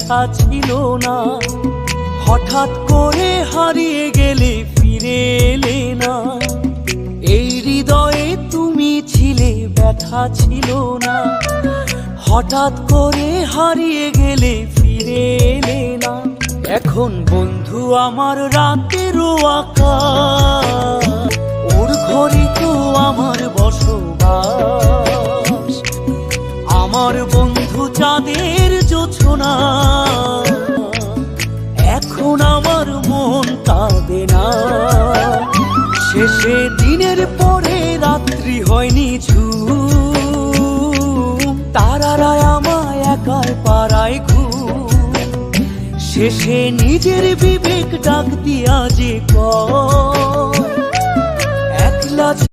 ব্যথা ছিল না। হঠাৎ করে হারিয়ে গেলে ফিরে এলে না। এই হৃদয়ে তুমি ছিলে, ব্যথা ছিল না। হঠাৎ করে হারিয়ে গেলে ফিরে এলে না। এখন বন্ধু আমার রাতেরও আকাশ, ওর ঘরে তো আমার বসবাস। আমার বন্ধু চাঁদের জোছনা, এখন আমার মন কাঁদে না। শেষে দিনের পরে রাত্রি হয়নি ঝুম, তারারা আমায় একাই পাড়ায় ঘুম। শেষে নিজের বিবেক ডাক দিয়া যে একলা